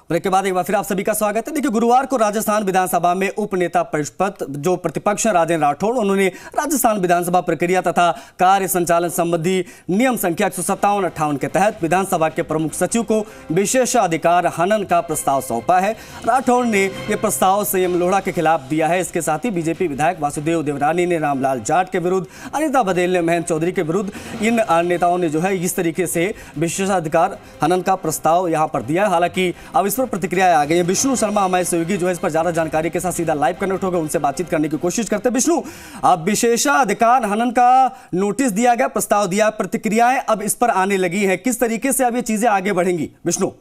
Break के बाद एक बार फिर आप सभी का स्वागत है। देखिए, गुरुवार को राजस्थान विधानसभा में उपनेता पद जो प्रतिपक्ष राजेंद्र राठौड़, उन्होंने राजस्थान विधानसभा प्रक्रिया तथा कार्य संचालन संबंधी नियम संख्या 157-58 के तहत विधानसभा के प्रमुख सचिव को विशेषाधिकार हनन का प्रस्ताव सौंपा है। राठौड़ ने यह प्रस्ताव संयम लोढ़ा के खिलाफ दिया है। इसके साथ ही बीजेपी विधायक वासुदेव देवनानी ने रामलाल जाट के विरुद्ध, अनिता बघेल ने महेंद्र चौधरी के विरुद्ध, इन नेताओं ने जो है इस तरीके से विशेषाधिकार हनन का प्रस्ताव यहां पर दिया है। हालांकि अब इस पर प्रतिक्रियाएं आ गई है। विष्णु शर्मा हमारे सहयोगी जो है इस पर ज्यादा जानकारी के साथ सीधा लाइव कनेक्ट हो गए, उनसे बातचीत करने की कोशिश करते हैं। विष्णु, अब विशेषाधिकार हनन का नोटिस दिया गया, प्रस्ताव दिया, प्रतिक्रियाएं अब इस पर आने लगी हैं, किस तरीके से अब ये चीजें आगे बढ़ेंगी? विष्णु।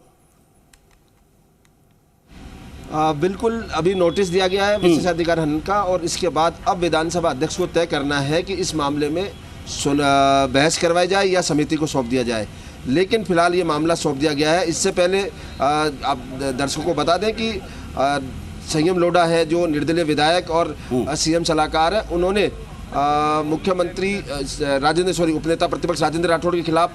बिल्कुल, अभी नोटिस दिया गया है विशेषाधिकार हनन का, और इसके बाद अब विधानसभा अध्यक्ष को तय करना है कि इस मामले में बहस करवाई जाए या समिति को सौंप दिया जाए। लेकिन फिलहाल ये मामला सौंप दिया गया है। इससे पहले आप दर्शकों को बता दें कि संयम लोढ़ा है जो निर्दलीय विधायक और सीएम सलाहकार है, उन्होंने मुख्यमंत्री उपनेता प्रतिपक्ष राजेंद्र राठौड़ के खिलाफ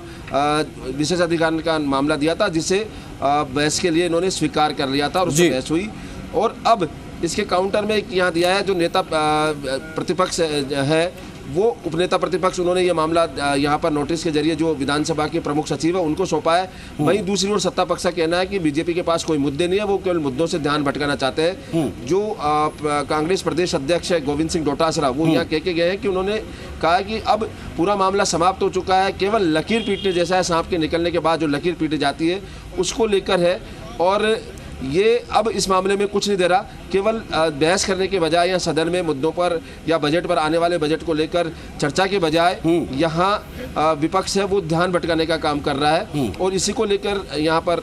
विशेषाधिकार का मामला दिया था, जिसे बहस के लिए इन्होंने स्वीकार कर लिया था और उससे बहस हुई। और अब इसके काउंटर में यहाँ दिया है जो नेता प्रतिपक्ष है वो उपनेता प्रतिपक्ष, उन्होंने ये मामला यहाँ पर नोटिस के जरिए जो विधानसभा के प्रमुख सचिव है उनको सौंपा है। वहीं दूसरी ओर सत्ता पक्ष का कहना है कि बीजेपी के पास कोई मुद्दे नहीं है, वो केवल मुद्दों से ध्यान भटकाना चाहते हैं। जो कांग्रेस प्रदेश अध्यक्ष है गोविंद सिंह डोटासरा, वो यहाँ कह के गए हैं कि उन्होंने कहा कि अब पूरा मामला समाप्त हो चुका है, केवल लकीर पीटने जैसा है, सांप के निकलने के बाद जो लकीर पीटी जाती है उसको लेकर है। और ये अब इस मामले में कुछ नहीं दे रहा, केवल बहस करने के बजाय या सदन में मुद्दों पर या बजट पर, आने वाले बजट को लेकर चर्चा के बजाय यहाँ विपक्ष है वो ध्यान भटकाने का काम कर रहा है, और इसी को लेकर यहाँ पर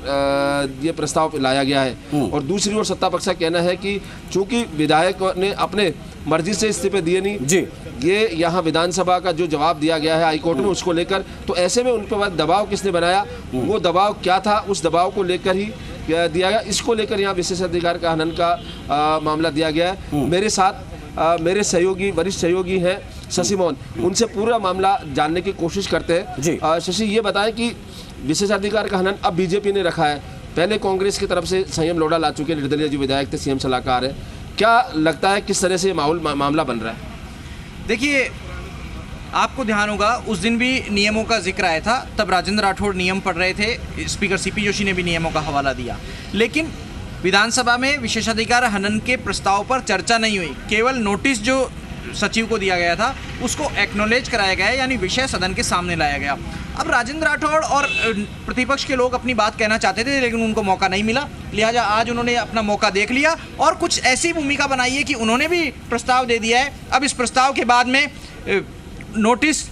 ये प्रस्ताव लाया गया है। और दूसरी ओर सत्ता पक्ष का कहना है कि चूंकि विधायक ने अपने मर्जी से इस्तीफे दिए नहीं, ये यहाँ विधानसभा का जो जवाब दिया गया है हाईकोर्ट में उसको लेकर, तो ऐसे में उन पर दबाव किसने बनाया, वो दबाव क्या था, उस दबाव को लेकर ही दिया गया। इसको लेकर यहाँ विशेषाधिकार का हनन का मामला दिया गया है। मेरे साथ मेरे सहयोगी, वरिष्ठ सहयोगी हैं शशि मोहन, उनसे पूरा मामला जानने की कोशिश करते हैं। शशि, ये बताएं कि विशेषाधिकार का हनन अब बीजेपी ने रखा है, पहले कांग्रेस की तरफ से संयम लोढ़ा ला चुके निर्दलीय जो विधायक थे, सीएम सलाहकार है, क्या लगता है किस तरह से मामला बन रहा है? देखिए, आपको ध्यान होगा उस दिन भी नियमों का जिक्र आया था, तब राजेंद्र राठौड़ नियम पढ़ रहे थे, स्पीकर सीपी जोशी ने भी नियमों का हवाला दिया, लेकिन विधानसभा में विशेषाधिकार हनन के प्रस्ताव पर चर्चा नहीं हुई। केवल नोटिस जो सचिव को दिया गया था उसको एक्नॉलेज कराया गया, यानी विषय सदन के सामने लाया गया। अब राजेंद्र राठौड़ और प्रतिपक्ष के लोग अपनी बात कहना चाहते थे लेकिन उनको मौका नहीं मिला, लिहाजा आज उन्होंने अपना मौका देख लिया और कुछ ऐसी भूमिका बनाई है कि उन्होंने भी प्रस्ताव दे दिया है। अब इस प्रस्ताव के बाद में नोटिस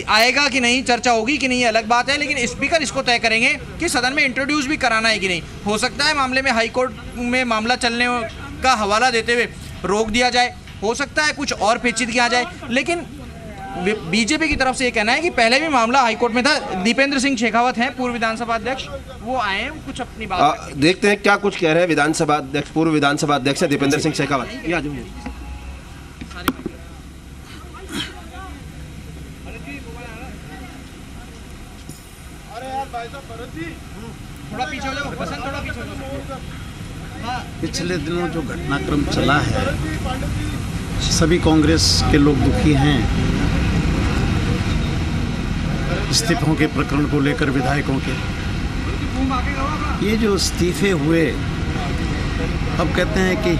आएगा कि नहीं, चर्चा होगी कि नहीं, अलग बात है, लेकिन स्पीकर इसको तय करेंगे कि सदन में इंट्रोड्यूस भी कराना है कि नहीं। हो सकता है मामले में हाईकोर्ट में मामला चलने का हवाला देते हुए रोक दिया जाए, हो सकता है कुछ और पेचीदगियां आ जाए, लेकिन बीजेपी की तरफ से ये कहना है कि पहले भी मामला हाईकोर्ट में था। दीपेंद्र सिंह शेखावत हैं पूर्व विधानसभा अध्यक्ष, वो आए हैं, कुछ अपनी बात देखते हैं क्या कुछ कह रहे हैं विधानसभा अध्यक्ष, पूर्व विधानसभा अध्यक्ष दीपेंद्र सिंह शेखावत। थोड़ा पीछे हो जाओ, पसंद थोड़ा पीछे हो जाओ। पिछले दिनों जो घटनाक्रम चला है, सभी कांग्रेस के लोग दुखी हैं। इस्तीफों के प्रकरण को लेकर विधायकों के, ये जो इस्तीफे हुए अब कहते हैं कि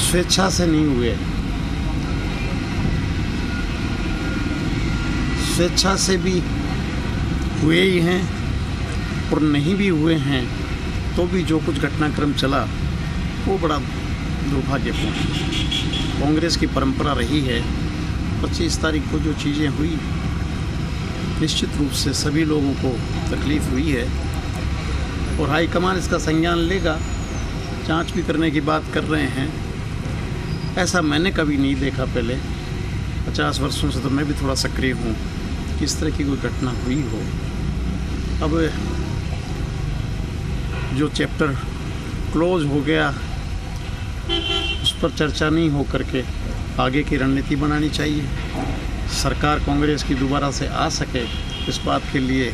स्वेच्छा से नहीं हुए, स्वेच्छा से भी हुए ही हैं और नहीं भी हुए हैं, तो भी जो कुछ घटनाक्रम चला वो बड़ा दुर्भाग्यपूर्ण। कांग्रेस की परंपरा रही है, 25 तारीख को जो चीज़ें हुई निश्चित रूप से सभी लोगों को तकलीफ़ हुई है और हाईकमान इसका संज्ञान लेगा, जांच भी करने की बात कर रहे हैं। ऐसा मैंने कभी नहीं देखा पहले, 50 वर्षों से तो मैं भी थोड़ा सक्रिय हूँ, किस तरह की कोई घटना हुई हो। अब जो चैप्टर क्लोज हो गया उस पर चर्चा नहीं हो करके आगे की रणनीति बनानी चाहिए। सरकार कांग्रेस की दोबारा से आ सके, इस बात के लिए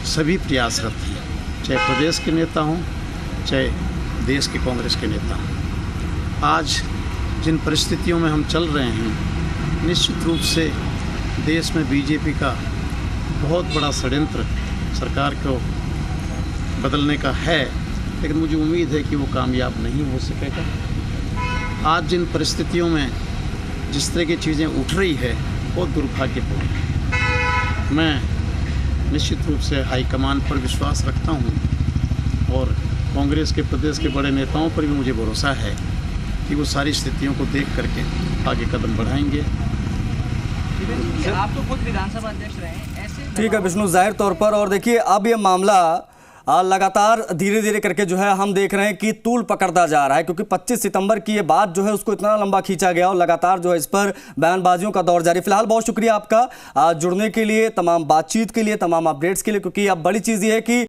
सभी प्रयासरत हैं, चाहे प्रदेश के नेता हों, चाहे देश के कांग्रेस के नेता। आज जिन परिस्थितियों में हम चल रहे हैं, निश्चित रूप से देश में बीजेपी का बहुत बड़ा षड्यंत्र सरकार को बदलने का है, लेकिन मुझे उम्मीद है कि वो कामयाब नहीं हो सकेगा। आज जिन परिस्थितियों में जिस तरह की चीज़ें उठ रही है बहुत दुर्भाग्यपूर्ण है। मैं निश्चित रूप से हाईकमान पर विश्वास रखता हूँ और कांग्रेस के प्रदेश के बड़े नेताओं पर भी मुझे भरोसा है कि वो सारी स्थितियों को देख करके आगे कदम बढ़ाएंगे। आप तो खुद विधानसभा अध्यक्ष रहे हैं, ऐसे ठीक है विष्णु, जाहिर तौर पर। और देखिए अब ये मामला लगातार धीरे धीरे करके जो है हम देख रहे हैं कि तूल पकड़ता जा रहा है, क्योंकि 25 सितंबर की ये बात जो है उसको इतना लंबा खींचा गया और लगातार जो है इस पर बयानबाजियों का दौर जारी। फिलहाल बहुत शुक्रिया आपका जुड़ने के लिए, तमाम बातचीत के लिए, तमाम अपडेट्स के लिए, क्योंकि अब बड़ी चीज़ ये है कि